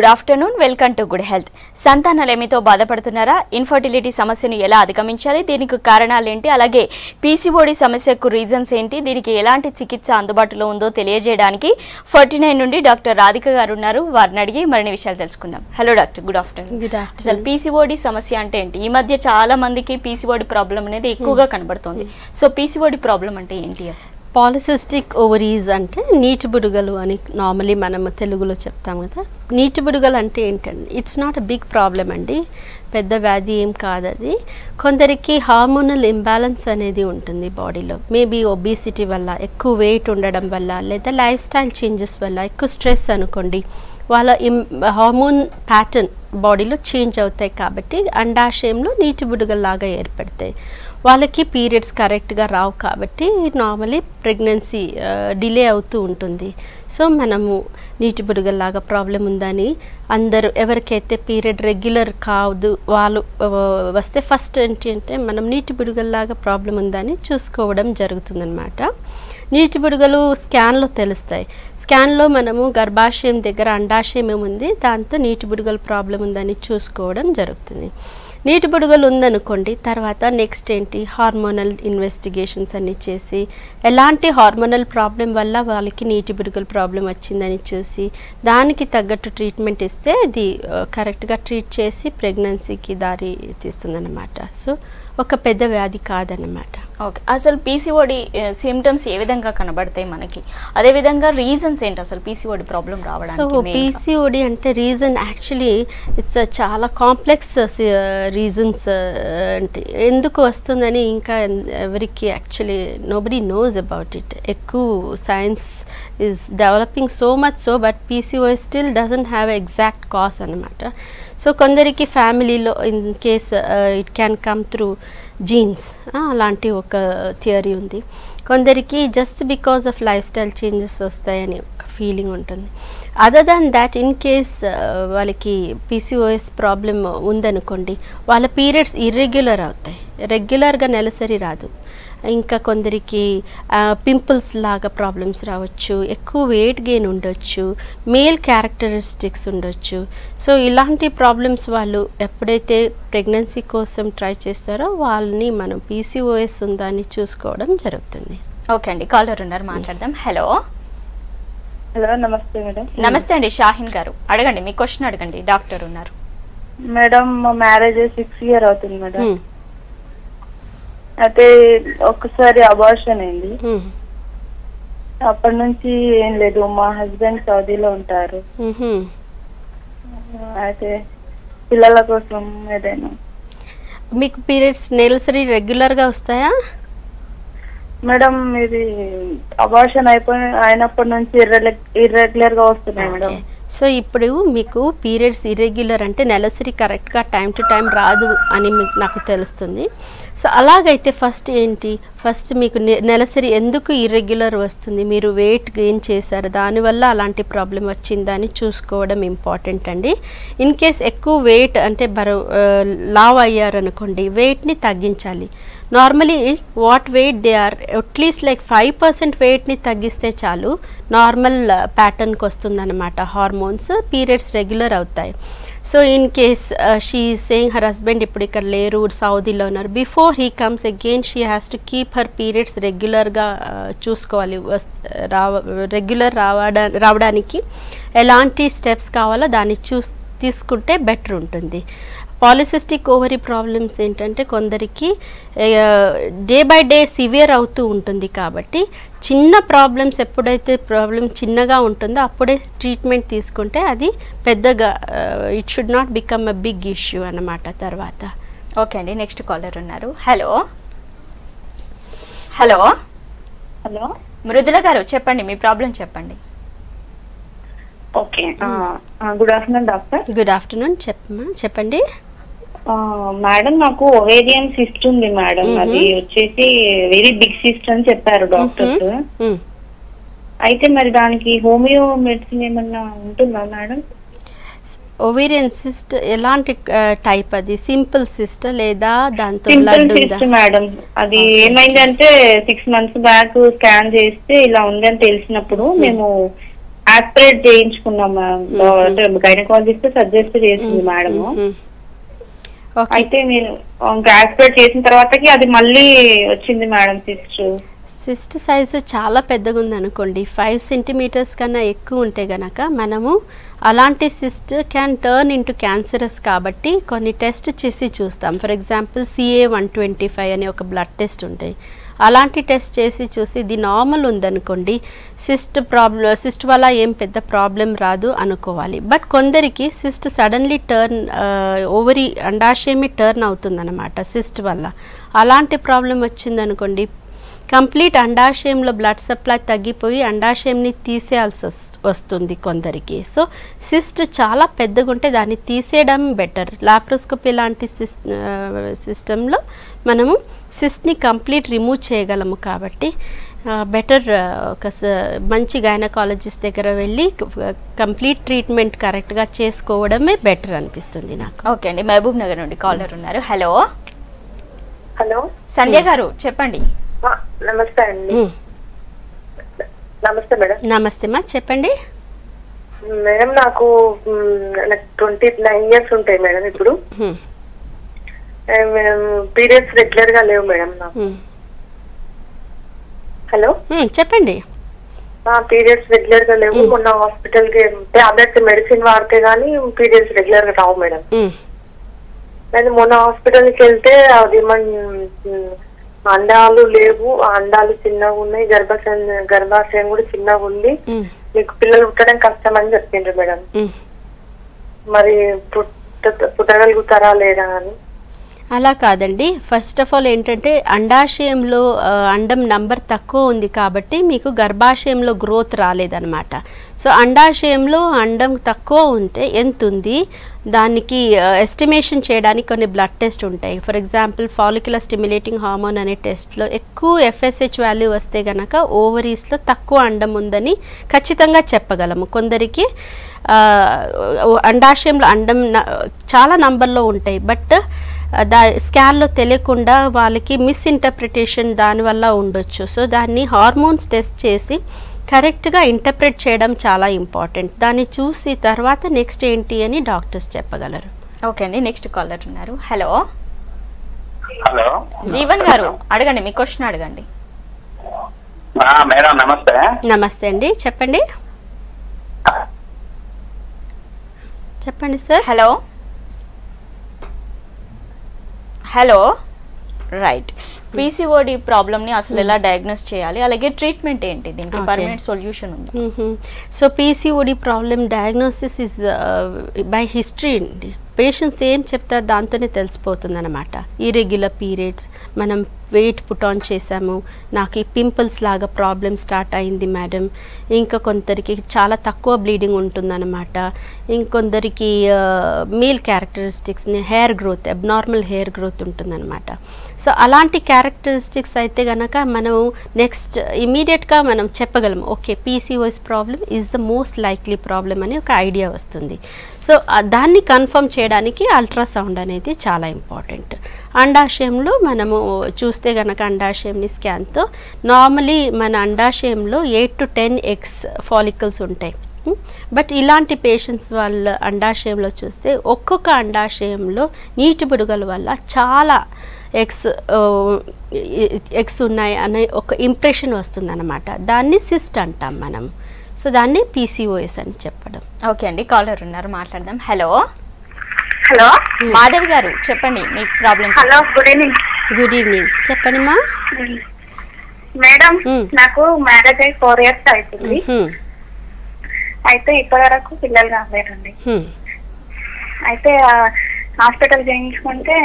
Good afternoon, welcome to good health. సంతానలేమితో బాధపడుతున్నారా? Infertility సమస్యను ఎలా అధిగమించాలి, దీనికి కారణాలు ఏంటి, అలాగే పీసీఓడి సమస్యకు రీజన్స్ ఏంటి, దీనికి ఎలాంటి చికిత్స అందుబాటులో ఉందో తెలియజేయడానికి 49 నుండి డాక్టర్ రాధిక గారు ఉన్నారు. వారిని అడిగి మరిన్ని విషయాలు తెలుసుకుందాం. Hello doctor, good afternoon. అసలు పీసీఓడి సమస్య అంటే ఏంటి? ఈ మధ్య చాలా మందికి పీసీఓడి ప్రాబ్లం అనేది ఎక్కువగా కనబడుతుంది. సో పీసీఓడి ప్రాబ్లం అంటే ఏంటి అసలు? పాలిసిస్టిక్ ఓవరీస్ అంటే నీటి బుడగలు అని నార్మలీ మనం తెలుగులో చెప్తాం కదా. నీటి బుడగలు అంటే ఏంటండి, it's not a big problem అండి, పెద్ద వ్యాధి ఏం కాదు. అది కొందరికి హార్మోనల్ ఇంబ్యాలెన్స్ అనేది ఉంటుంది బాడీలో. మేబీ ఒబిసిటీ వల్ల, ఎక్కువ వెయిట్ ఉండడం వల్ల, లేదా లైఫ్ స్టైల్ చేంజెస్ వల్ల, ఎక్కువ స్ట్రెస్ అనుకోండి, వాళ్ళ హార్మోన్ ప్యాటర్న్ బాడీలో చేంజ్ అవుతాయి. కాబట్టి అండాశయంలో నీటి బుడగల్లాగా ఏర్పడతాయి. వాళ్ళకి పీరియడ్స్ కరెక్ట్గా రావు కాబట్టి నార్మలీ ప్రెగ్నెన్సీ డిలే అవుతూ ఉంటుంది. సో మనము నీటి బుడగల్లాగా ప్రాబ్లం ఉందని అందరూ, ఎవరికైతే పీరియడ్ రెగ్యులర్ కాదు వాళ్ళు వస్తే ఫస్ట్ ఏంటి అంటే మనం నీటి బుడగల్లాగా ప్రాబ్లం ఉందని చూసుకోవడం జరుగుతుందన్నమాట. నీటి బుడగలు స్కాన్లో తెలుస్తాయి. స్కాన్లో మనము గర్భాశయం దగ్గర అండాశయం ఏముంది, దాంతో నీటి బుడగలు ప్రాబ్లం ఉందని చూసుకోవడం జరుగుతుంది. నీటి బుడగలు ఉందనుకోండి, తర్వాత నెక్స్ట్ ఏంటి, హార్మోనల్ ఇన్వెస్టిగేషన్స్ అన్ని చేసి ఎలాంటి హార్మోనల్ ప్రాబ్లం వల్ల వాళ్ళకి నీటి బుడగలు ప్రాబ్లం వచ్చిందని చూసి దానికి తగ్గట్టు ట్రీట్మెంట్ ఇస్తే అది కరెక్ట్గా ట్రీట్ చేసి ప్రెగ్నెన్సీకి దారి తీస్తుందన్నమాట. సో ఒక పెద్ద వ్యాధి కాదన్నమాట. ఓకే, అసలు పీసీఓడి సిమ్టమ్స్ ఏ విధంగా కనబడతాయి మనకి, అదేవిధంగా రీజన్స్ ఏంటి అసలు పీసీఓడి ప్రాబ్లం రావడానికి? సో పీసీఓడి అంటే రీజన్ యాక్చువల్లీ ఇట్స్ చాలా కాంప్లెక్స్ రీజన్స్. అంటే ఎందుకు వస్తుందని ఇంకా ఎవరికి actually nobody knows about it. ఎక్కువ science is developing so much so, but PCOD still doesn't have exact cause అన్నమాట. సో కొందరికి ఫ్యామిలీలో in case it can come through genes, అలాంటి ఒక థియరీ ఉంది. కొందరికి just because of lifestyle changes వస్తాయని ఒక ఫీలింగ్ ఉంటుంది. Other than that, in case వాళ్ళకి పీసీఓఎస్ ప్రాబ్లం ఉందనుకోండి, వాళ్ళ పీరియడ్స్ ఇర్రెగ్యులర్ అవుతాయి, రెగ్యులర్గా నెలసరి రాదు. ఇంకా కొందరికి పింపుల్స్ లాగా ప్రాబ్లమ్స్ రావచ్చు, ఎక్కువ వెయిట్ గెయిన్ ఉండొచ్చు, మేల్ క్యారెక్టరిస్టిక్స్ ఉండొచ్చు. సో ఇలాంటి ప్రాబ్లమ్స్ వాళ్ళు ఎప్పుడైతే ప్రెగ్నెన్సీ కోసం ట్రై చేస్తారో వాళ్ళని మనం పీసీఓఎస్ ఉందా అని చూసుకోవడం జరుగుతుంది. ఓకే అండి, కాలర్ ఉన్నారు, మాట్లాడదాం. హలో. హలో, నమస్తే మేడం. నమస్తే అండి, షాహిన్ గారు, అడగండి, మీ క్వశ్చన్ అడగండి, డాక్టర్ ఉన్నారు. మేడం, మా మ్యారేజ్ 6 years అవుతుంది మేడం. అయితే ఒక్కసారి అబార్షన్ అయింది. అప్పటి నుంచి ఏం లేదు. మా హస్బెండ్ సౌదీలో ఉంటారు. అయితే పిల్లల కోసం ఏదైనా. మీకు పీరియడ్స్ నెలసరి రెగ్యులర్గా వస్తాయా మేడం? ఇది అబార్షన్ అయినప్పటి నుంచి ఇర్రెగ్యులర్ గా వస్తున్నాయి మేడం. సో ఇప్పుడు మీకు పీరియడ్స్ ఇర్రెగ్యులర్ అంటే నెలసరి కరెక్ట్గా టైం టు టైం రాదు అని నాకు తెలుస్తుంది. సో అలాగైతే ఫస్ట్ ఏంటి, ఫస్ట్ మీకు నెలసరి ఎందుకు ఇర్రెగ్యులర్ వస్తుంది, మీరు వెయిట్ గెయిన్ చేశారు, దానివల్ల అలాంటి ప్రాబ్లం వచ్చిందని చూసుకోవడం ఇంపార్టెంట్ అండి. ఇన్ కేస్ ఎక్కువ వెయిట్ అంటే లావ్ అయ్యారనుకోండి, వెయిట్ని తగ్గించాలి. Normally what weight they are, at least like 5% వెయిట్ని తగ్గిస్తే చాలు నార్మల్ ప్యాటర్న్కి వస్తుందన్నమాట. హార్మోన్స్, పీరియడ్స్ రెగ్యులర్ అవుతాయి. So in case she saying her husband ఇప్పుడు ఇక్కడ లేరు, సౌదీలో ఉన్నారు, before he comes again she has to keep her periods రెగ్యులర్గా చూసుకోవాలి. రెగ్యులర్ రావడానికి ఎలాంటి స్టెప్స్ కావాలో దాన్ని తీసుకుంటే బెటర్ ఉంటుంది. పాలిసిస్టిక్ ఓవరీ ప్రాబ్లమ్స్ ఏంటంటే కొందరికి డే బై డే సివియర్ అవుతూ ఉంటుంది. కాబట్టి చిన్న ప్రాబ్లమ్స్, ఎప్పుడైతే ప్రాబ్లం చిన్నగా ఉంటుందో అప్పుడే ట్రీట్మెంట్ తీసుకుంటే అది పెద్దగా, it should not become a big issue అన్నమాట తర్వాత. ఓకే అండి, నెక్స్ట్ కాలర్ ఉన్నారు. హలో. హలో. హలో, మృదుల గారు, చెప్పండి, మీ ప్రాబ్లం చెప్పండి. Okay, good afternoon doctor. Good afternoon, చెప్పండి మేడం. నాకు ఓవేరియన్ సిస్ట్ ఉంది మేడం. అది వచ్చేసి వెరీ బిగ్ సిస్ట్ అని చెప్పారు డాక్టర్స్. అయితే మరి దానికి హోమియో మెడిసిన్ ఏమన్నా ఉంటుందా మేడం? ఓవేరియన్ సిస్ట్ ఎలాంటి టైప్, అది సింపుల్ సిస్ట్ లేదా దాంతో సింపుల్ సిస్ట్ మేడం? అది ఏమైందంటే 6 months బ్యాక్ స్కాన్ చేస్తే ఇలా ఉందని తెలిసినప్పుడు మేము ఆస్పిరేట్ చేయించుకున్నాం అంటే గైనకాలజిస్ట్ సజెస్ట్ చేసింది మేడం. అయితే మీరు ఆస్పిరేట్ చేసిన తర్వాతకి అది మళ్ళీ వచ్చింది మేడం సిస్ట్ సైజు చాలా పెద్దగా ఉంది అనుకోండి, 5 సెంటీమీటర్స్ కన్నా ఎక్కువ ఉంటే గనక మనము అలాంటి cyst can turn into cancerous కాబట్టి కొన్ని టెస్ట్ చేసి చూస్తాం. ఫర్ ఎగ్జాంపుల్ CA-125 అనే ఒక బ్లడ్ టెస్ట్ ఉంటాయి. అలాంటి టెస్ట్ చేసి చూసి ఇది నార్మల్ ఉందనుకోండి, సిస్ట్ వల్ల ఏం పెద్ద ప్రాబ్లం రాదు అనుకోవాలి. బట్ కొందరికి సిస్ట్ సడన్లీ టర్న్ ఓవరీ అండాశయమే టర్న్ అవుతుందన్నమాట సిస్ట్ వల్ల. అలాంటి ప్రాబ్లం వచ్చిందనుకోండి, కంప్లీట్ అండాశయంలో బ్లడ్ సప్లై తగ్గిపోయి అండాశయంని తీసేయాల్సి వస్తుంది కొందరికి. సో సిస్ట్ చాలా పెద్దగా ఉంటే దాన్ని తీసేయడం బెటర్. లాప్రోస్కోపీ లాంటి సిస్టంలో మనము సిస్ట్ని కంప్లీట్ రిమూవ్ చేయగలము కాబట్టి బెటర్ ఒక మంచి గైనకాలజిస్ట్ దగ్గర వెళ్ళి కంప్లీట్ ట్రీట్మెంట్ కరెక్ట్గా చేసుకోవడమే బెటర్ అనిపిస్తుంది నాకు. ఓకే అండి, మహబూబ్ నగర్ నుండి కాలర్ ఉన్నారు. హలో హలో సంధ్య గారు చెప్పండి. నమస్తే అండి. నమస్తే మేడం. నమస్తే మా చెప్పండి మేడం. నాకు 29 years ఉంటాయి మేడం. ఇప్పుడు పీరియడ్స్ రెగ్యులర్ గా లేవు మేడం నాకు. హలో చెప్పండి. పీరియడ్స్ రెగ్యులర్ గా లేవు. మొన్న హాస్పిటల్ కి టాబ్లెట్స్ మెడిసిన్ వాడితే గానీ పీరియడ్స్ రెగ్యులర్ గా రావు మేడం. నేను మొన్న హాస్పిటల్ కి వెళ్తే అది అండాలు లేవు, అండాలు చిన్నగా ఉన్నాయి, గర్భాశయం కూడా చిన్నగా ఉంది, మీకు పిల్లలు పుట్టడం కష్టం అని చెప్పిండ్రు మేడం. మరి పుట్టగలుగుతారా లేదా అని. అలా కాదండి. ఫస్ట్ ఆఫ్ ఆల్ ఏంటంటే అండాశయంలో అండం నంబర్ తక్కువ ఉంది కాబట్టి మీకు గర్భాశయంలో గ్రోత్ రాలేదన్నమాట. సో అండాశయంలో అండం తక్కువ ఉంటే ఎంత ఉంది దానికి ఎస్టిమేషన్ చేయడానికి కొన్ని బ్లడ్ టెస్ట్ ఉంటాయి. For example follicular stimulating hormone అనే టెస్ట్లో ఎక్కువ FSH వాల్యూ వస్తే గనక ఓవరీస్లో తక్కువ అండం ఉందని ఖచ్చితంగా చెప్పగలము. కొందరికి అండాశయంలో అండం చాలా నంబర్లో ఉంటాయి, బట్ స్కాన్లో తెలియకుండా వాళ్ళకి మిస్ఇంటర్ప్రిటేషన్ దానివల్ల ఉండొచ్చు. సో దాన్ని హార్మోన్స్ టెస్ట్ చేసి కరెక్ట్గా ఇంటర్ప్రిట్ చేయడం చాలా ఇంపార్టెంట్. దాన్ని చూసి తర్వాత నెక్స్ట్ ఏంటి అని డాక్టర్స్ చెప్పగలరు. ఓకే అండి, నెక్స్ట్ కాలర్ ఉన్నారు. హలో హలో జీవన్ గారు అడగండి, మీ క్వశ్చన్ అడగండి. మేడం నమస్తే. నమస్తే అండి, చెప్పండి చెప్పండి sir. Hello hello right. PCOD ప్రాబ్లమ్ని అసలు ఎలా డయాగ్నోస్ చేయాలి, అలాగే ట్రీట్మెంట్ ఏంటి, దీనికి పర్మనెంట్ సొల్యూషన్ ఉంది? So PCOD problem diagnosis is by history అండి. పేషెంట్స్ ఏం చెప్తారు దాంతోనే తెలిసిపోతుంది అనమాట. ఇర్రెగ్యులర్ పీరియడ్స్, మనం వెయిట్ పుట్ ఆన్ చేసాము, నాకు ఈ పింపుల్స్ లాగా ప్రాబ్లమ్ స్టార్ట్ అయింది మేడం, ఇంకా కొందరికి చాలా తక్కువ బ్లీడింగ్ ఉంటుందన్నమాట, ఇంకొందరికి మేల్ క్యారెక్టరిస్టిక్స్ని hair growth, abnormal hair growth ఉంటుందన్నమాట. సో అలాంటి క్యారెక్టరిస్టిక్స్ అయితే కనుక మనం నెక్స్ట్ ఇమీడియట్గా మనం చెప్పగలం, okay PCOS problem is the most likely problem అని ఒక ఐడియా వస్తుంది. సో దాన్ని కన్ఫర్మ్ చేయడానికి అల్ట్రాసౌండ్ అనేది చాలా ఇంపార్టెంట్. అండాశయంలో మనము చూస్తే కనుక అండాశయంని స్కాన్తో నార్మలీ మన అండాశయంలో 8 to 10 eggs ఫాలికల్స్ ఉంటాయి. బట్ ఇలాంటి పేషెంట్స్ వాళ్ళ అండాశయంలో చూస్తే ఒక్కొక్క అండాశయంలో నీటి బుడగల వల్ల చాలా ఎగ్స్ ఉన్నాయి అనే ఒక ఇంప్రెషన్ వస్తుందన్నమాట. దాన్ని సిస్ట్ అంటాం మనం. సో దాన్ని PCOS అని చెప్పడం. ఓకే అండి, కాలర్ ఉన్నారు, మాట్లాడదాం. హలో హలో మాధవి గారు చెప్పండి, మీ ప్రాబ్లం. Hello good evening. Good evening, చెప్పండి మా. మేడం నాకు మ్యారేజ్ అయ్యి 4 years అవుతుంది. అయితే ఇప్పటి వరకు పిల్లలు కాలేరండి. అయితే హాస్పిటల్ చేయించుకుంటే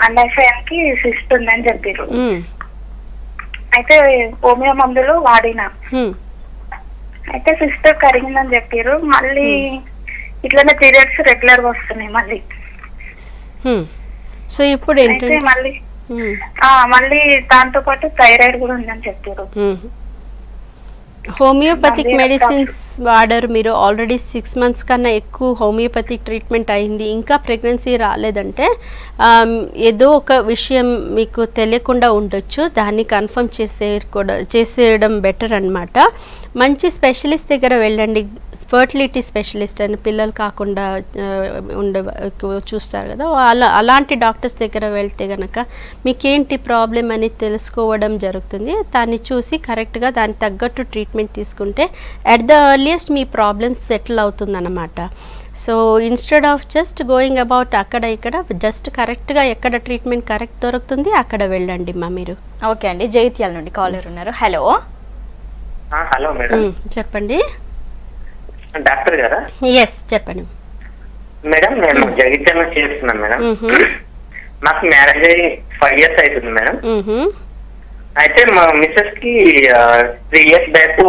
అండాశయానికి సిస్ట్ ఉందని చెప్పారు. అయితే హోమియో మందులు వాడినా, అయితే సిస్ట్ కరిగిందని చెప్పారు. మళ్ళీ ఇట్లనే పీరియడ్స్ రెగ్యులర్ గా వస్తున్నాయి మళ్ళీ. సో ఇప్పుడు ఏంటంటే మళ్ళీ దాంతో పాటు థైరాయిడ్ కూడా ఉందని చెప్పారు. హోమియోపతిక్ మెడిసిన్స్ వాడారు మీరు, ఆల్రెడీ 6 months కన్నా ఎక్కువ హోమియోపతిక్ ట్రీట్మెంట్ అయింది, ఇంకా ప్రెగ్నెన్సీ రాలేదంటే ఏదో ఒక విషయం మీకు తెలియకుండా ఉండొచ్చు. దాన్ని కన్ఫర్మ్ చేసేయడం బెటర్ అనమాట. మంచి స్పెషలిస్ట్ దగ్గర వెళ్ళండి. ఫర్టిలిటీ స్పెషలిస్ట్ అని పిల్లలు కాకుండా చూస్తారు కదా, అలాంటి డాక్టర్స్ దగ్గర వెళ్తే కనుక మీకేంటి ప్రాబ్లం అని తెలుసుకోవడం జరుగుతుంది. దాన్ని చూసి కరెక్ట్గా దానికి తగ్గట్టు ట్రీట్మెంట్ తీసుకుంటే అట్ ద ఎర్లియస్ట్ మీ ప్రాబ్లమ్స్ సెటిల్ అవుతుందన్నమాట. So instead of just going about అక్కడ ఇక్కడ, జస్ట్ కరెక్ట్గా ఎక్కడ ట్రీట్మెంట్ కరెక్ట్ దొరుకుతుంది అక్కడ వెళ్ళండి మా మీరు. ఓకే అండి, జైత్యాల నుండి కాలర్ ఉన్నారు. హలో. హలో మేడం, చెప్పండి. డాక్టర్ గారా? ఎస్, చెప్పండి మేడం. నేను జగిత్యాల చేస్తున్నాను మేడం. నాకు మ్యారేజ్ అయ్యి 5 years అవుతుంది మేడం. అయితే మా మిస్సెస్ కి 3 years బ్యాక్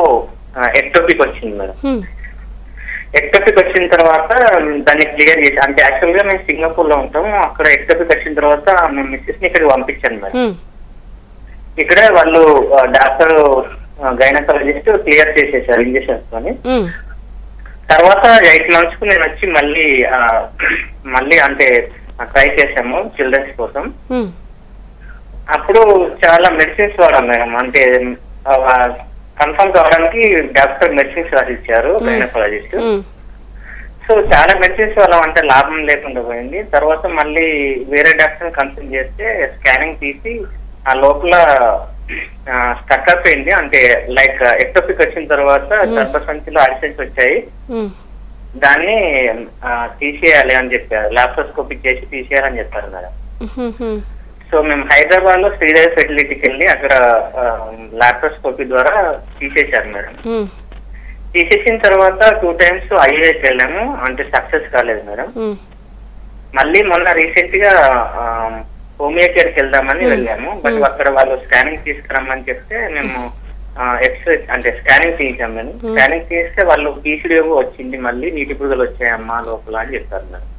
ఎక్టోపిక్ వచ్చింది మేడం. ఎక్టోపిక్ వచ్చిన తర్వాత దాన్ని క్లియర్ చేసి, అంటే యాక్చువల్ గా మేము సింగపూర్ లో ఉంటాము. అక్కడ ఎక్టోపిక్ వచ్చిన తర్వాత మేము మిస్సెస్ ని ఇక్కడికి పంపించాను మేడం. ఇక్కడ వాళ్ళు డాక్టర్ గైనకాలజిస్ట్ క్లియర్ చేసేసారు ఇంజెక్షన్స్ తోని. తర్వాత 8 months కు నేను వచ్చి మళ్ళీ అంటే ట్రై చేసాము చిల్డ్రన్స్ కోసం. అప్పుడు చాలా మెడిసిన్స్ వాడాం మేడం. అంటే కన్ఫర్మ్ కావడానికి డాక్టర్ మెడిసిన్స్ రాసిచ్చారు గైనకాలజిస్ట్. సో చాలా మెడిసిన్స్ వల్ల అంటే లాభం లేకుండా పోయింది. తర్వాత మళ్ళీ వేరే డాక్టర్ కన్సల్ట్ చేస్తే స్కానింగ్ తీసి ఆ లోపల స్టక్ అయిపోయింది. అంటే లైక్ ఎక్టోపిక్ వచ్చిన తర్వాత గర్భసంచిలో అడిషన్స్ వచ్చాయి, దాన్ని తీసేయాలి అని చెప్పారు. లాప్రోస్కోపిక్ చేసి తీసేయాలని చెప్పారు మేడం. సో మేము హైదరాబాద్ లో శ్రీదేవి ఫెర్టిలిటీకి వెళ్ళి అక్కడ లాప్రోస్కోపీ ద్వారా తీసేశారు మేడం. తీసేసిన తర్వాత 2 times ఐఏకి వెళ్ళాము, అంటే సక్సెస్ కాలేదు మేడం. మళ్ళీ మొన్న రీసెంట్ గా హోమియో కేర్కి వెళ్దామని వెళ్ళాము. బట్ అక్కడ వాళ్ళు స్కానింగ్ తీసుకురమ్మని చెప్తే మేము ఎక్స్రే అంటే స్కానింగ్ తీయించాము మేము. స్కానింగ్ తీస్తే వాళ్ళు పీసీడీఓ వచ్చింది, మళ్ళీ నీటి పురుగులు వచ్చాయమ్మా లోపల అని చెప్పారు మేడం.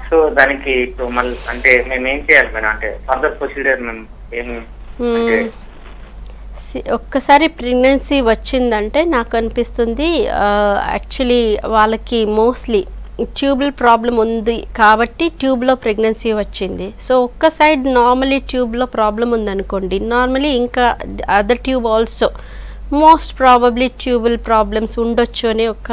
సో దానికి ఇప్పుడు మళ్ళీ అంటే మేము ఏం చేయాలి మేడం? అంటే ఫర్దర్ ప్రొసీజర్ మేము ఏమి? ఒక్కసారి ప్రెగ్నెన్సీ వచ్చిందంటే నాకు అనిపిస్తుంది యాక్చువల్లీ వాళ్ళకి మోస్ట్లీ ట్యూబ్లో ప్రాబ్లం ఉంది కాబట్టి ట్యూబ్లో ప్రెగ్నెన్సీ వచ్చింది. సో ఒక్క సైడ్ నార్మలీ ట్యూబ్లో ప్రాబ్లం ఉందనుకోండి, నార్మలీ ఇంకా other tube also most probably tubal problems ఉండొచ్చు అనే ఒక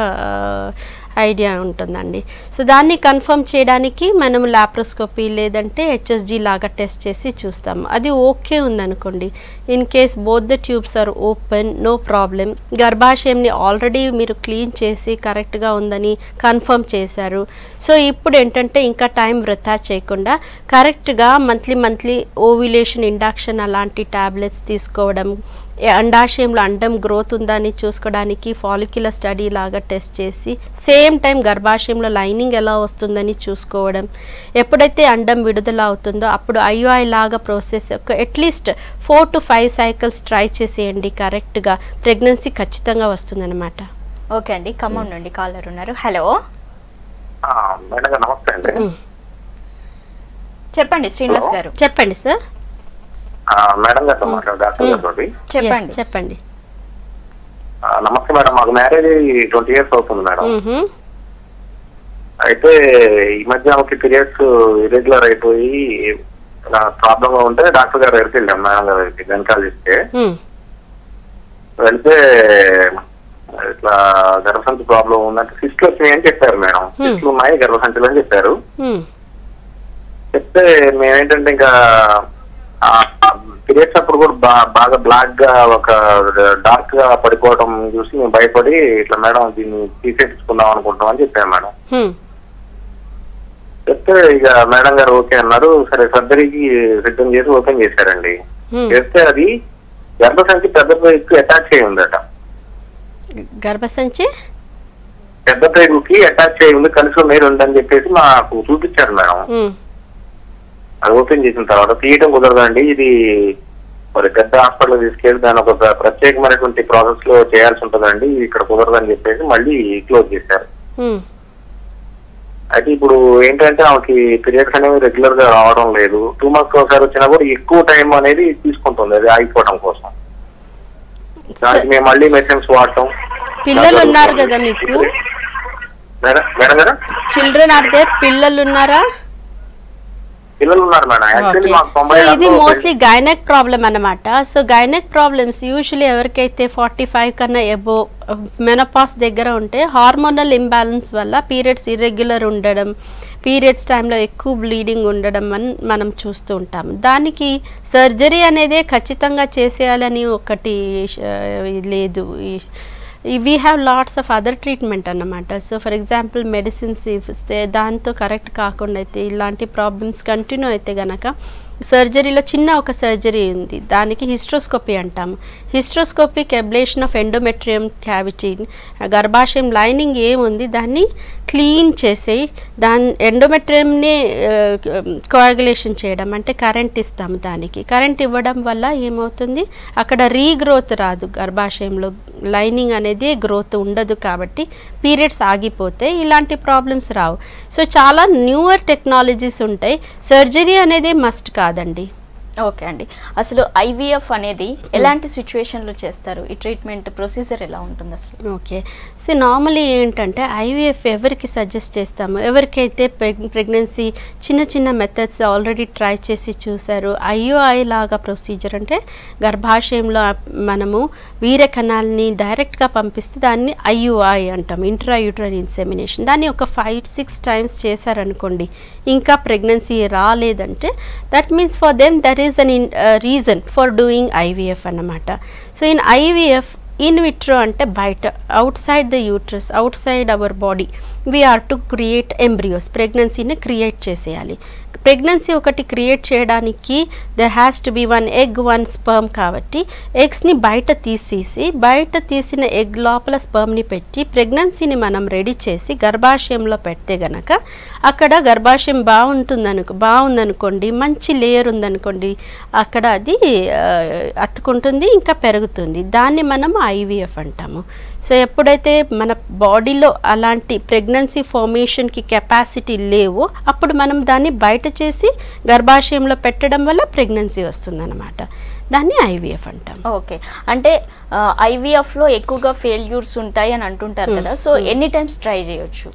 ఐడియా ఉంటుందండి. సో దాన్ని కన్ఫర్మ్ చేయడానికి మనం లాప్రోస్కోపీ లేదంటే హెచ్ఎస్జీ లాగా టెస్ట్ చేసి చూస్తాము. అది ఓకే ఉందనుకోండి, in case both the tubes are open, no problem, గర్భాశయంని ఆల్రెడీ మీరు క్లీన్ చేసి కరెక్ట్గా ఉందని కన్ఫర్మ్ చేశారు. సో ఇప్పుడు ఏంటంటే ఇంకా టైం వృధా చేయకుండా కరెక్ట్గా మంత్లీ ఓవ్యులేషన్ ఇండక్షన్ అలాంటి ట్యాబ్లెట్స్ తీసుకోవడం, అండాశయంలో అండం గ్రోత్ ఉందని చూసుకోవడానికి ఫాలిక్యులర్ స్టడీ లాగా టెస్ట్ చేసి సేమ్ టైం గర్భాశయంలో లైనింగ్ ఎలా వస్తుందని చూసుకోవడం, ఎప్పుడైతే అండం విడుదల అవుతుందో అప్పుడు ఐయుఐ లాగా process at least 4 to 5 cycles try చేసేయండి. కరెక్ట్గా ప్రెగ్నెన్సీ ఖచ్చితంగా వస్తుందన్నమాట. ఓకే అండి, ఖమ్మం నుండి కాలర్ ఉన్నారు. హలో. నమస్తే అండి. చెప్పండి శ్రీనివాస్ గారు. చెప్పండి సార్. మేడం గారితో మాట్లాడు డాక్టర్ గారు. చెప్పండి. నమస్తే మేడం, మాకు మ్యారేజ్ 20 years అవుతుంది మేడం. అయితే ఈ మధ్య ఒక పీరియడ్స్ ఇరెగ్యులర్ అయిపోయి ప్రాబ్లం గా ఉంటే డాక్టర్ గారు దగ్గరికి వెళ్ళాం మేడం గారికి, గైనకాలజిస్ట్. వెళ్తే ఇట్లా గర్భసంచి ప్రాబ్లం ఉందంటే సిస్ట్లు వచ్చినాయి అని చెప్పారు మేడం. సిస్ట్లు ఉన్నాయి గర్భసంచులు అని చెప్పారు. చెప్తే మేమేంటంటే ఇంకా పీరియడ్స్ అప్పుడు కూడా బాగా బ్లాక్ గా ఒక డార్క్ గా పడిపోవడం చూసి మేము భయపడి ఇట్లా మేడం దీన్ని తీసేసుకుందాం అనుకుంటాం అని చెప్పాను మేడం. చెప్తే ఇక మేడం గారు ఓకే అన్నారు. సరే సర్జరీకి సిద్ధం చేసి ఓపెన్ చేశారండి. చేస్తే అది గర్భసంచి పెద్ద ప్రేగుకి అటాచ్ అయి ఉందట. గర్భసంచి పెద్ద ప్రేగుకి అటాచ్ అయి ఉంది, కలిసి మీరు ఉందని చెప్పేసి మాకు చూపించారు మేడం. అది ఓపెన్ చేసిన తర్వాత తీయటం కుదరదండి, ఇది మరి పెద్ద హాస్పిటల్ తీసుకెళ్ళి దాని ఒక ప్రత్యేకమైనటువంటి ప్రాసెస్ లో చేయాల్సి ఉంటుందండి, ఇక్కడ కుదరదని చెప్పేసి మళ్ళీ క్లోజ్ చేశారు. అయితే ఇప్పుడు ఏంటంటే ఆమెకి పీరియడ్స్ అనేవి రెగ్యులర్ గా రావడం లేదు. 2 months ఒకసారి వచ్చినా కూడా ఎక్కువ టైం అనేది తీసుకుంటుంది అది ఆగిపోవడం కోసం. దానికి మేము మళ్ళీ మెడిసిన్స్ వాడటం. పిల్లలు ఉన్నారు కదా మీకు? మేడం గారు, చిల్డ్రన్ ఆర్ దేర్? పిల్లలు ఉన్నారా? పిల్లలు ఉన్నారు మేడం. యాక్చువల్లీ మాకు సో ఇది మోస్ట్లీ గైనక్ ప్రాబ్లం అన్నమాట. సో గైనక్ ప్రాబ్లమ్స్ యూజువల్లీ ఎవరికైతే 45 కన్నా ఎబో మెనోపాస్ దగ్గర ఉంటే హార్మోనల్ ఇంబ్యాలెన్స్ వల్ల పీరియడ్స్ ఇర్రెగ్యులర్ ఉండడం, పీరియడ్స్ టైంలో ఎక్కువ బ్లీడింగ్ ఉండడం అని మనం చూస్తూ ఉంటాము. దానికి సర్జరీ అనేది ఖచ్చితంగా చేసేయాలని ఒకటి లేదు. We have lots of other treatment అన్నమాట. సో ఫర్ ఎగ్జాంపుల్ మెడిసిన్స్ ఇస్తే దాంతో కరెక్ట్ కాకుండా అయితే ఇలాంటి ప్రాబ్లమ్స్ కంటిన్యూ అయితే గనక సర్జరీలో చిన్న ఒక సర్జరీ ఉంది, దానికి హిస్ట్రోస్కోపీ అంటాము. Hysteroscopic ablation of endometrium cavity, గర్భాశయం లైనింగ్ ఏముంది దాన్ని క్లీన్ చేసి దాని ఎండోమెట్రియంని కోయాగులేషన్ చేయడం, అంటే కరెంట్ ఇస్తాము. దానికి కరెంట్ ఇవ్వడం వల్ల ఏమవుతుంది, అక్కడ రీగ్రోత్ రాదు, గర్భాశయంలో లైనింగ్ అనేది గ్రోత్ ఉండదు, కాబట్టి పీరియడ్స్ ఆగిపోతే ఇలాంటి ప్రాబ్లమ్స్ రావు. సో చాలా న్యూయర్ టెక్నాలజీస్ ఉంటాయి. సర్జరీ అనేది మస్ట్ కాదండి. ఓకే అండి, అసలు ఐవీఎఫ్ అనేది ఎలాంటి సిచ్యువేషన్లో చేస్తారు? ఈ ట్రీట్మెంట్ ప్రొసీజర్ ఎలా ఉంటుంది అసలు? ఓకే, సో నార్మలీ ఏంటంటే ఐవీఎఫ్ ఎవరికి సజెస్ట్ చేస్తాము, ఎవరికైతే ప్రెగ్నెన్సీ చిన్న చిన్న మెథడ్స్ ఆల్రెడీ ట్రై చేసి చూసారు. ఐయుఐ లాగా ప్రొసీజర్ అంటే గర్భాశయంలో మనము వీర్య కణాలని డైరెక్ట్గా పంపిస్తే దాన్ని ఐయుఐ అంటాం, ఇంట్రా యూట్రైన్ ఇన్సెమినేషన్. దాన్ని ఒక 5-6 టైమ్స్ చేశారనుకోండి, ఇంకా ప్రెగ్నెన్సీ రాలేదంటే that means for them that is an reason for doing IVF అన్నమాట. So in IVF in vitro అంటే బయట, outside the uterus, outside our body we are to create embryos. ప్రెగ్నెన్సీని create చేసేయాలి. ప్రెగ్నెన్సీ ఒకటి create చేయడానికి there has to be 1 egg 1 sperm, కాబట్టి ఎగ్స్ని బయట తీసేసి బయట తీసిన ఎగ్ లోపల స్పర్మ్ని పెట్టి ప్రెగ్నెన్సీని మనం రెడీ చేసి గర్భాశయంలో పెడితే గనక అక్కడ గర్భాశయం బాగుందనుకోండి, మంచి లేయర్ ఉందనుకోండి, అక్కడ అది అతుకుంటుంది, ఇంకా పెరుగుతుంది. దాన్ని మనం ఐవీఎఫ్ అంటాము. సో ఎప్పుడైతే మన బాడీలో అలాంటి ప్రెగ్నెన్సీ ఫార్మేషన్కి కెపాసిటీ లేవో అప్పుడు మనం దాన్ని బయట చేసి గర్భాశయంలో పెట్టడం వల్ల ప్రెగ్నెన్సీ వస్తుందన్నమాట. దాన్ని ఐవీఎఫ్ అంటాం. ఓకే, అంటే ఐవీఎఫ్లో ఎక్కువగా ఫెయిల్యూర్స్ ఉంటాయి అని అంటుంటారు కదా, సో ఎన్ని టైమ్స్ ట్రై చేయొచ్చు?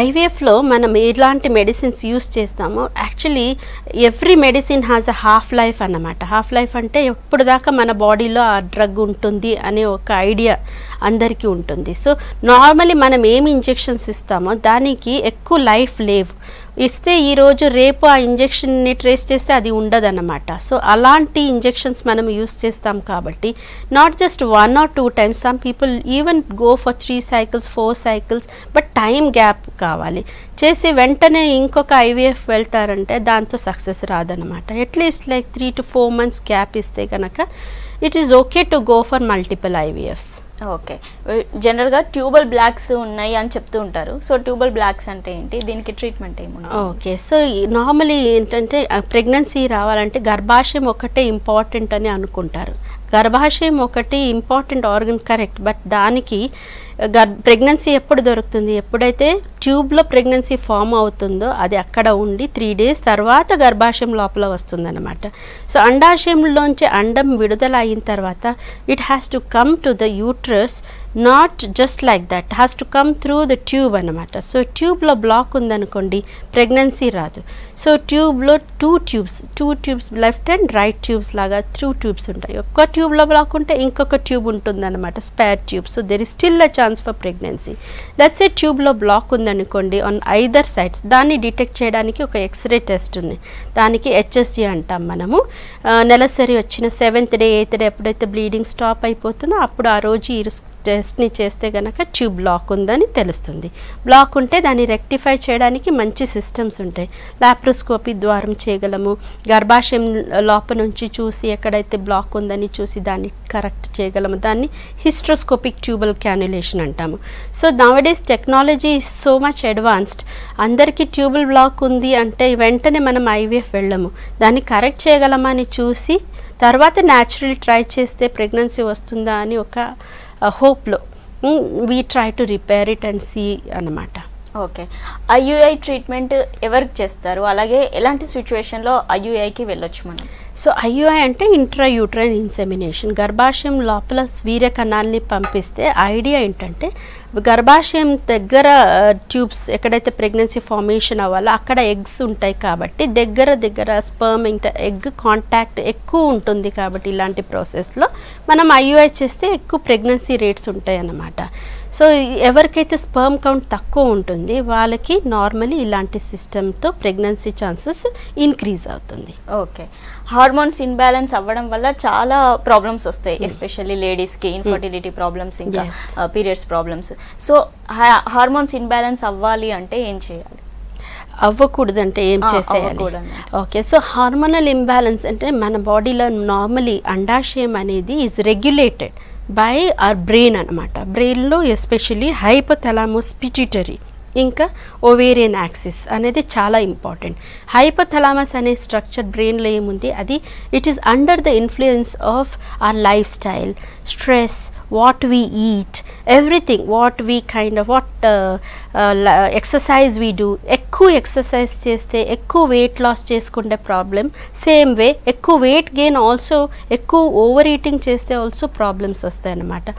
ఐవీఎఫ్లో మనం ఎలాంటి మెడిసిన్స్ యూస్ చేస్తామో, actually every medicine has a half life అన్నమాట. హాఫ్ లైఫ్ అంటే ఎప్పుడు దాకా మన బాడీలో ఆ డ్రగ్ ఉంటుంది అనే ఒక ఐడియా అందరికీ ఉంటుంది. సో నార్మల్లీ మనం ఏమి ఇంజెక్షన్స్ ఇస్తామో దానికి ఎక్కువ లైఫ్ లేవు. ఇస్తే ఈరోజు రేపు ఆ ఇంజెక్షన్ని ట్రేస్ చేస్తే అది ఉండదన్నమాట. సో అలాంటి ఇంజెక్షన్స్ మనం యూస్ చేస్తాం కాబట్టి not just 1 or 2 times, some people even go for 3 cycles 4 cycles, but time gap కావాలి. చేసి వెంటనే ఇంకొక ఐవీఎఫ్ వెళ్తారంటే దాంతో సక్సెస్ రాదనమాట. At least like 3 to 4 months gap ఇస్తే కనుక it is okay to go for multiple IVFs. Okay, జనరల్గా ట్యూబల్ బ్లాక్స్ ఉన్నాయి అని చెప్తూ ఉంటారు. సో ట్యూబల్ బ్లాక్స్ అంటే ఏంటి, దీనికి ట్రీట్మెంట్ ఏముంది? ఓకే, సో నార్మలీ ఏంటంటే ప్రెగ్నెన్సీ రావాలంటే గర్భాశయం ఒకటే ఇంపార్టెంట్ అని అనుకుంటారు. గర్భాశయం ఒకటి ఇంపార్టెంట్ ఆర్గన్, కరెక్ట్, బట్ దానికి ప్రెగ్నెన్సీ ఎప్పుడు దొరుకుతుంది, ఎప్పుడైతే ట్యూబ్లో ప్రెగ్నెన్సీ ఫామ్ అవుతుందో అది అక్కడ ఉండి 3 days తర్వాత గర్భాశయం లోపల వస్తుందన్నమాట. సో అండాశయంలోంచి అండం విడుదల అయిన తర్వాత it has to come to the uterus, not just like that, has to come through the tube అనమాట. సో ట్యూబ్లో బ్లాక్ ఉందనుకోండి ప్రెగ్నెన్సీ రాదు. సో ట్యూబ్లో 2 tubes left and right tubes లాగా 2 tubes ఉంటాయి. ఒక్క ట్యూబ్లో బ్లాక్ ఉంటే ఇంకొక ట్యూబ్ ఉంటుందన్నమాట, spare tube. So there is still a chance for pregnancy. Let's say ట్యూబ్లో బ్లాక్ ఉందనుకోండి ఆన్ ఐదర్ సైడ్స్, దాన్ని డిటెక్ట్ చేయడానికి ఒక ఎక్స్రే టెస్ట్ ఉంది, దానికి HSG అంటాం మనము. నెలసరి వచ్చిన 7th day 8th day ఎప్పుడైతే బ్లీడింగ్ స్టాప్ అయిపోతుందో అప్పుడు ఆ రోజు ఈ టెస్ట్ని చేస్తే కనుక ట్యూబ్ బ్లాక్ ఉందని తెలుస్తుంది. బ్లాక్ ఉంటే దాన్ని రెక్టిఫై చేయడానికి మంచి సిస్టమ్స్ ఉంటాయి. లాప్రోస్కోపీ ద్వారం చేయగలము, గర్భాశయం లోపల నుంచి చూసి ఎక్కడైతే బ్లాక్ ఉందని చూసి దాన్ని కరెక్ట్ చేయగలము. దాన్ని హిస్ట్రోస్కోపిక్ ట్యూబల్ క్యాన్యులేషన్ అంటాము. So nowadays technology is so much advanced. అందరికీ ట్యూబల్ బ్లాక్ ఉంది అంటే వెంటనే మనం ఐవీఎఫ్ వెళ్ళము, దాన్ని కరెక్ట్ చేయగలమని చూసి తర్వాత న్యాచురల్ ట్రై చేస్తే ప్రెగ్నెన్సీ వస్తుందా అని ఒక హోప్లో we try to repair it and see అన్నమాట. ఓకే, ఐయుఐ ట్రీట్మెంట్ ఎవరికి చేస్తారు, అలాగే ఎలాంటి సిచ్యువేషన్లో ఐయుఐకి వెళ్ళొచ్చు మనం? సో ఐయుఐ అంటే ఇంట్రాయూట్రైన్ ఇన్సెమినేషన్. గర్భాశయం లోపల వీర్య కణాలని పంపిస్తే ఐడియా ఏంటంటే గర్భాశయం దగ్గర ట్యూబ్స్ ఎక్కడైతే ప్రెగ్నెన్సీ ఫార్మేషన్ అవ్వాలో అక్కడ ఎగ్స్ ఉంటాయి కాబట్టి దగ్గర స్పర్మ్ ఎగ్ కాంటాక్ట్ ఎక్కువ ఉంటుంది కాబట్టి ఇలాంటి ప్రాసెస్లో మనం ఐయుఐ చేస్తే ఎక్కువ ప్రెగ్నెన్సీ రేట్స్ ఉంటాయి అన్నమాట. సో ఎవరికైతే స్పర్మ్ కౌంట్ తక్కువ ఉంటుంది వాళ్ళకి నార్మలీ ఇలాంటి సిస్టమ్తో ప్రెగ్నెన్సీ ఛాన్సెస్ ఇంక్రీజ్ అవుతుంది. ఓకే, హార్మోన్స్ ఇన్బ్యాలెన్స్ అవ్వడం వల్ల చాలా ప్రాబ్లమ్స్ వస్తాయి, ఎస్పెషల్లీ లేడీస్కి ఇన్ఫర్టిలిటీ ప్రాబ్లమ్స్, ఇంకా periods problems. So hormones imbalance అవ్వాలి అంటే ఏం చేయాలి? అవ్వకూడదంటే ఏం చేసేయాలి? ఓకే, సో హార్మోనల్ ఇంబ్యాలెన్స్ అంటే మన బాడీలో నార్మలీ అండాశయం అనేది is regulated by our brain అనమాట. బ్రెయిన్లో ఎస్పెషల్లీ హైపోథలామస్ పిట్యూటరీ ఇంకా ఓవేరియన్ యాక్సిస్ అనేది చాలా ఇంపార్టెంట్. హైపోథలామస్ అనే స్ట్రక్చర్ బ్రెయిన్లో ఏముంది, అది it is under the influence of our life style, stress, what we eat, everything, what we exercise we do. ఎక్కువ ఎక్సర్సైజ్ చేస్తే ఎక్కువ వెయిట్ లాస్ చేసుకుంటే ప్రాబ్లం. సేమ్ వే ఎక్కువ వెయిట్ గెయిన్ ఆల్సో, ఎక్కువ ఓవర్ ఈటింగ్ చేస్తే ఆల్సో ప్రాబ్లమ్స్ వస్తాయి అన్నమాట.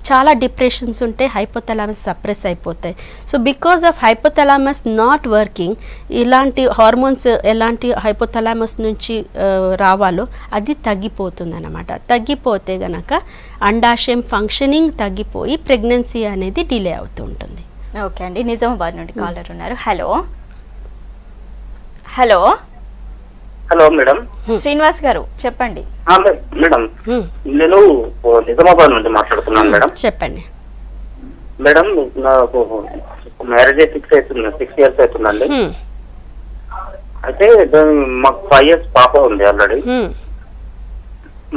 చాలా డిప్రెషన్స్ ఉంటే హైపోథలామస్ సప్రెస్ అయిపోతాయి. So because of hypothalamus not working, ఇలాంటి హార్మోన్స్ ఎలాంటి హైపోథలామస్ నుంచి రావాలో అది తగ్గిపోతుంది అన్నమాట. తగ్గిపోతే గనక అండాశయం ఫంక్షనింగ్ తగ్గిపోయి ప్రెగ్నెన్సీ అనేది డిలే అవుతూ ఉంటుంది. ఓకే అండి, నిజామాబాద్ నుండి కాలర్ ఉన్నారు. Hello hello hello madam. Srinivas గారు చెప్పండి. మేడం నేను నిజామాబాద్ నుండి మాట్లాడుతున్నాను మేడం. చెప్పండి మేడం. నాకు మ్యారేజ్ 6 years అవుతుందండి. అయితే మాకు 5 years పాప ఉంది ఆల్రెడీ.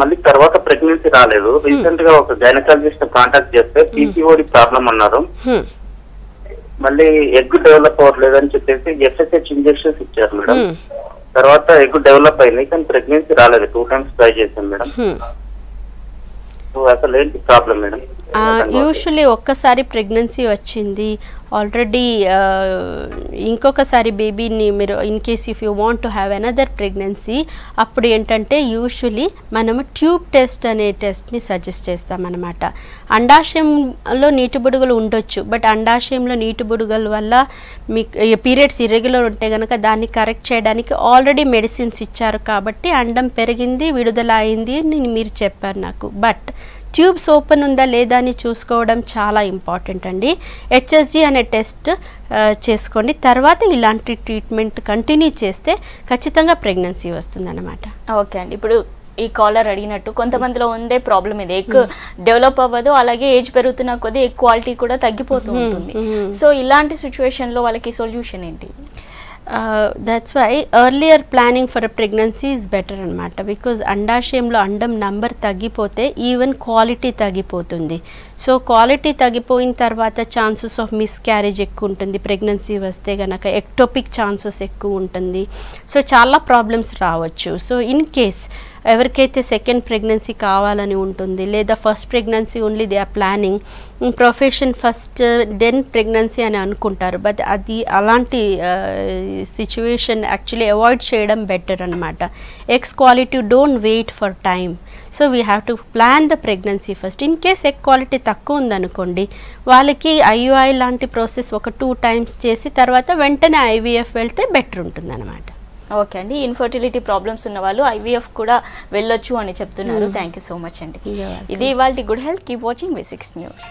మళ్ళీ తర్వాత ప్రెగ్నెన్సీ రాలేదు. రీసెంట్ గా ఒక గైనకాలజిస్ట్ కాంటాక్ట్ చేస్తే పీసీఓడి ప్రాబ్లం అన్నారు. మళ్ళీ ఎగ్ డెవలప్ అవ్వట్లేదని చెప్పేసి FSH ఇంజెక్షన్స్ ఇచ్చారు మేడం. తర్వాత ఎగ్ డెవలప్ అయింది కానీ ప్రెగ్నెన్సీ రాలేదు. 2 times ట్రై చేశాను మేడం. సో అసలు ఏంటి ప్రాబ్లం మేడం? యూజువల్లీ ఒక్కసారి ప్రెగ్నెన్సీ వచ్చింది ఆల్రెడీ, ఇంకొకసారి బేబీని మీరు in case if you want to have another pregnancy అప్పుడు ఏంటంటే యూజువల్లీ మనము ట్యూబ్ టెస్ట్ అనే టెస్ట్ని సజెస్ట్ చేస్తామన్నమాట. అండాశయంలో నీటి బుడగలు ఉండొచ్చు, బట్ అండాశయంలో నీటి బుడగల వల్ల మీకు పీరియడ్స్ ఇర్రెగ్యులర్ ఉంటే కనుక దాన్ని కరెక్ట్ చేయడానికి ఆల్రెడీ మెడిసిన్స్ ఇచ్చారు కాబట్టి అండం పెరిగింది, విడుదల అయింది అని మీరు చెప్పారు నాకు. బట్ ట్యూబ్స్ ఓపెన్ ఉందా లేదా అని చూసుకోవడం చాలా ఇంపార్టెంట్ అండి. HSG అనే టెస్ట్ చేసుకోండి. తర్వాత ఇలాంటి ట్రీట్మెంట్ కంటిన్యూ చేస్తే ఖచ్చితంగా ప్రెగ్నెన్సీ వస్తుందన్నమాట. ఓకే అండి, ఇప్పుడు ఈ కాలర్ అడిగినట్టు కొంతమందిలో ఉండే ప్రాబ్లం ఇది, ఎగ్ డెవలప్ అవ్వదు, అలాగే ఏజ్ పెరుగుతున్న కొద్దీ ఎగ్ క్వాలిటీ కూడా తగ్గిపోతూ ఉంటుంది. సో ఇలాంటి సిచ్యువేషన్లో వాళ్ళకి సొల్యూషన్ ఏంటి? That's why earlier planning for a pregnancy is better అనమాట. బికాజ్ అండాశయంలో అండం నంబర్ తగ్గిపోతే ఈవెన్ క్వాలిటీ తగ్గిపోతుంది. సో క్వాలిటీ తగ్గిపోయిన తర్వాత ఛాన్సెస్ ఆఫ్ మిస్క్యారేజ్ ఎక్కువ ఉంటుంది. ప్రెగ్నెన్సీ వస్తే కనుక ఎక్టోపిక్ ఛాన్సెస్ ఎక్కువ ఉంటుంది. సో చాలా ప్రాబ్లమ్స్ రావచ్చు. సో ఇన్ కేస్ ఎవరికైతే సెకండ్ ప్రెగ్నెన్సీ కావాలని ఉంటుంది లేదా first pregnancy only they are planning, profession first then pregnancy అని అనుకుంటారు. బట్ అది అలాంటి సిచ్యువేషన్ యాక్చువల్లీ అవాయిడ్ చేయడం బెటర్ అనమాట. Eggs quality don't wait for time. So we have to plan the pregnancy first. In case egg quality తక్కువ ఉందనుకోండి వాళ్ళకి IUI లాంటి ప్రాసెస్ ఒక 2 times చేసి తర్వాత వెంటనే IVF వెళ్తే బెటర్ ఉంటుంది అనమాట. ఓకే అండి, ఇన్ఫర్టిలిటీ ప్రాబ్లమ్స్ ఉన్న వాళ్ళు IVF కూడా వెళ్ళొచ్చు అని చెప్తున్నారు. థ్యాంక్ యూ సో మచ్ అండి. ఇది ఇవాల్టి good health. Keep watching V6 News.